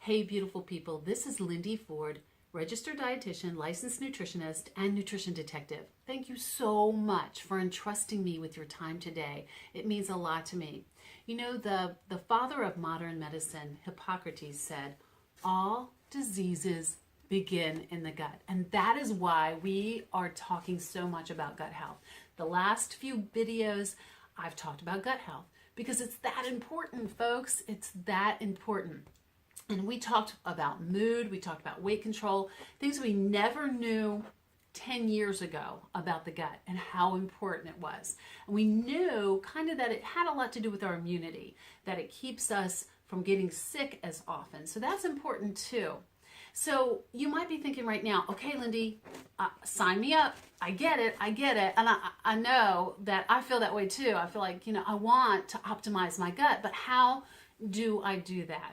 Hey, beautiful people, this is Lindy Ford, registered dietitian, licensed nutritionist, and nutrition detective. Thank you so much for entrusting me with your time today. It means a lot to me. You know, the father of modern medicine, Hippocrates, said, all diseases begin in the gut. And that is why we are talking so much about gut health. The last few videos, I've talked about gut health because it's that important, folks. It's that important. And we talked about mood, we talked about weight control, things we never knew 10 years ago about the gut and how important it was. And we knew kind of that it had a lot to do with our immunity, that it keeps us from getting sick as often. So that's important too. So you might be thinking right now, okay, Lindy, sign me up. I get it. And I know that I feel that way too. I feel like, I want to optimize my gut, but how do I do that?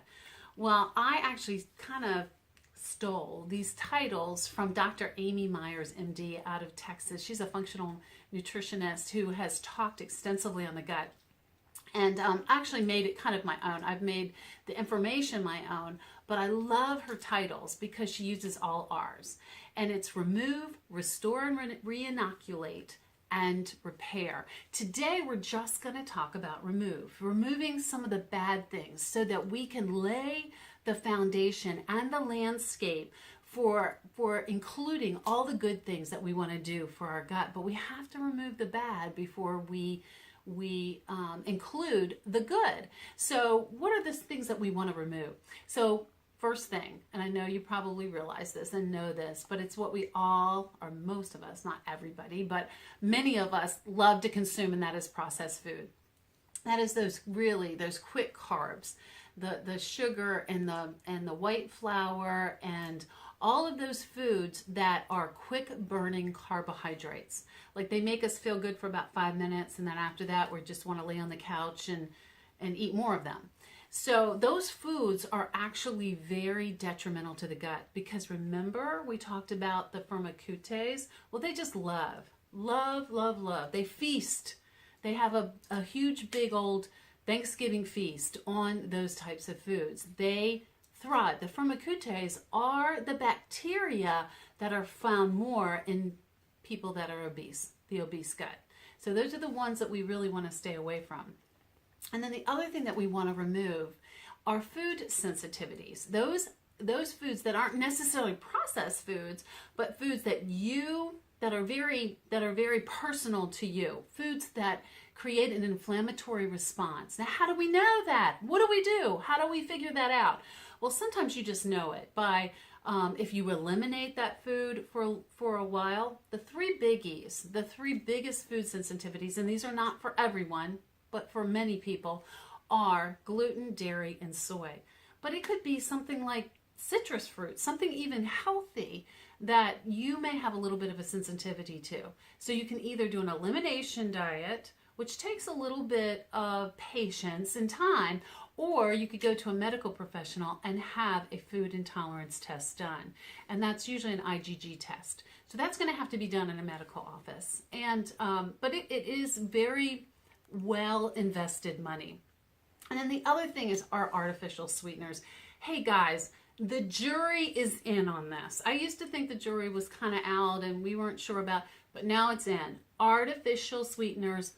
Well, I actually kind of stole these titles from Dr. Amy Myers, MD, out of Texas. She's a functional nutritionist who has talked extensively on the gut and actually made it kind of my own. I've made the information my own, but I love her titles because she uses all R's. And it's remove, restore, and re-inoculate, and repair. Today we're just going to talk about removing some of the bad things so that we can lay the foundation and the landscape for including all the good things that we want to do for our gut. But we have to remove the bad before we include the good. So what are the things that we want to remove? So first thing, and I know you probably realize this and know this, but it's what we all, or most of us, not everybody, but many of us love to consume, and that is processed food. That is those quick carbs, the sugar and the white flour and all of those foods that are quick burning carbohydrates. Like they make us feel good for about 5 minutes, and then after that we just want to lay on the couch and eat more of them. So those foods are actually very detrimental to the gut because remember we talked about the firmicutes? Well, they just love. They feast. They have a huge big old Thanksgiving feast on those types of foods. They thrive. The firmicutes are the bacteria that are found more in people that are obese, the obese gut. So those are the ones that we really want to stay away from. And then the other thing that we want to remove are food sensitivities. Those foods that aren't necessarily processed foods, but foods that are very personal to you. Foods that create an inflammatory response. Now, how do we know that? What do we do? How do we figure that out? Well, sometimes you just know it by if you eliminate that food for a while. The three biggest food sensitivities, and these are not for everyone, but for many people, are gluten, dairy, and soy. But it could be something like citrus fruit, something even healthy that you may have a little bit of a sensitivity to. So you can either do an elimination diet, which takes a little bit of patience and time, or you could go to a medical professional and have a food intolerance test done. And that's usually an IgG test. So that's going to have to be done in a medical office. And but it is very well invested money. And then the other thing is our artificial sweeteners. Hey guys, the jury is in on this. I used to think the jury was kind of out and we weren't sure about, but now it's in. Artificial sweeteners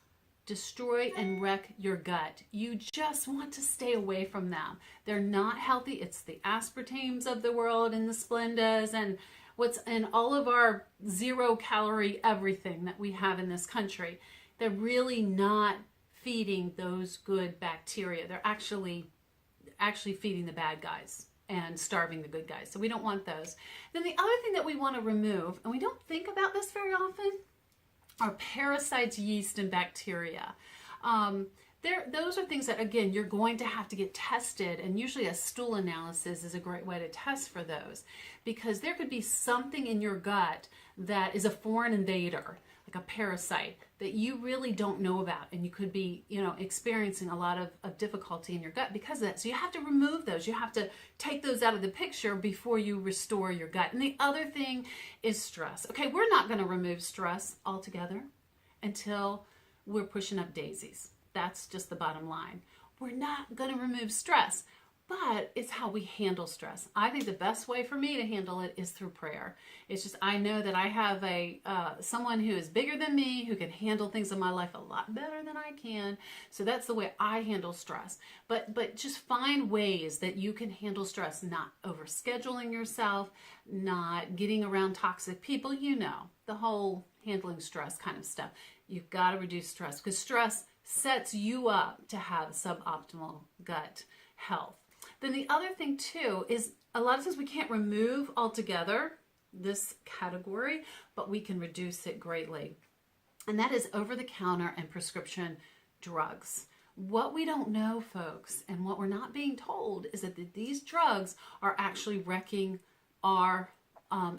destroy and wreck your gut. You just want to stay away from them. They're not healthy. It's the aspartames of the world and the Splendas and what's in all of our 0-calorie everything that we have in this country. They're really not feeding those good bacteria. They're actually feeding the bad guys and starving the good guys. So we don't want those. Then the other thing that we want to remove, and we don't think about this very often, are parasites, yeast, and bacteria. Those are things that, again, you're going to have to get tested, and usually a stool analysis is a great way to test for those because there could be something in your gut that is a foreign invader, like a parasite that you really don't know about, and you could be, experiencing a lot of difficulty in your gut because of that. So you have to remove those. You have to take those out of the picture before you restore your gut. And the other thing is stress. Okay, we're not going to remove stress altogether until we're pushing up daisies. That's just the bottom line. We're not going to remove stress. but it's how we handle stress. I think the best way for me to handle it is through prayer. It's just, I know that I have someone who is bigger than me, who can handle things in my life a lot better than I can. So that's the way I handle stress. But just find ways that you can handle stress, not overscheduling yourself, not getting around toxic people, the whole handling stress kind of stuff. You've got to reduce stress, because stress sets you up to have suboptimal gut health. Then the other thing too is, a lot of times we can't remove altogether this category, but we can reduce it greatly. And that is over-the-counter and prescription drugs. What we don't know, folks, and what we're not being told, is that these drugs are actually wrecking our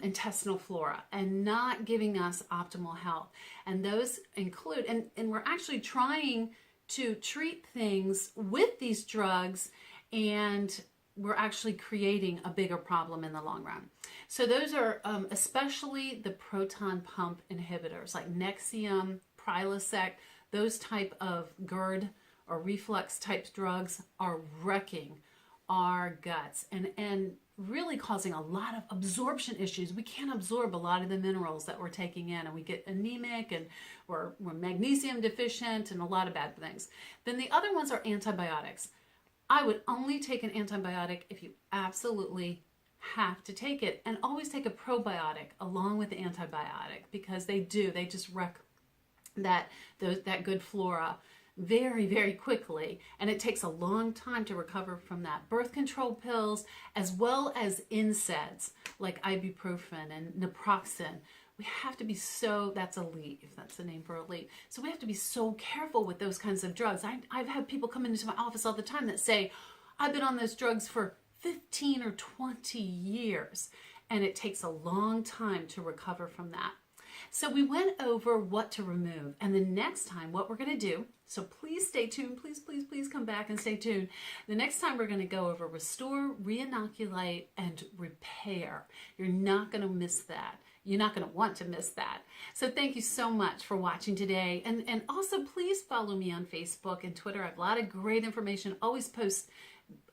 intestinal flora and not giving us optimal health. And those include, and we're actually trying to treat things with these drugs, and we're actually creating a bigger problem in the long run. So those are especially the proton pump inhibitors like Nexium, Prilosec. Those type of GERD or reflux type drugs are wrecking our guts and really causing a lot of absorption issues. We can't absorb a lot of the minerals that we're taking in, and we get anemic, and we're magnesium deficient, and a lot of bad things. Then the other ones are antibiotics. I would only take an antibiotic if you absolutely have to take it, and always take a probiotic along with the antibiotic, because they just wreck that good flora very, very quickly, and it takes a long time to recover from that. Birth control pills, as well as NSAIDs like ibuprofen and naproxen. We have to be that's Aleve, that's the name for Aleve. So we have to be so careful with those kinds of drugs. I've had people come into my office all the time that say, I've been on those drugs for 15 or 20 years, and it takes a long time to recover from that. So we went over what to remove, and the next time what we're going to do, so please stay tuned, please, please, please come back and stay tuned. The next time we're going to go over restore, reinoculate, and repair. You're not going to miss that. You're not going to want to miss that. So thank you so much for watching today. And also please follow me on Facebook and Twitter. I have a lot of great information. Always post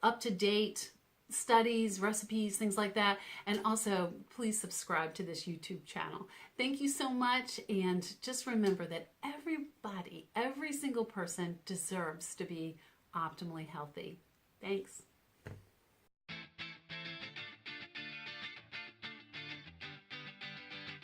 up-to-date studies, recipes, things like that. And also please subscribe to this YouTube channel. Thank you so much. And just remember that everybody, every single person deserves to be optimally healthy. Thanks.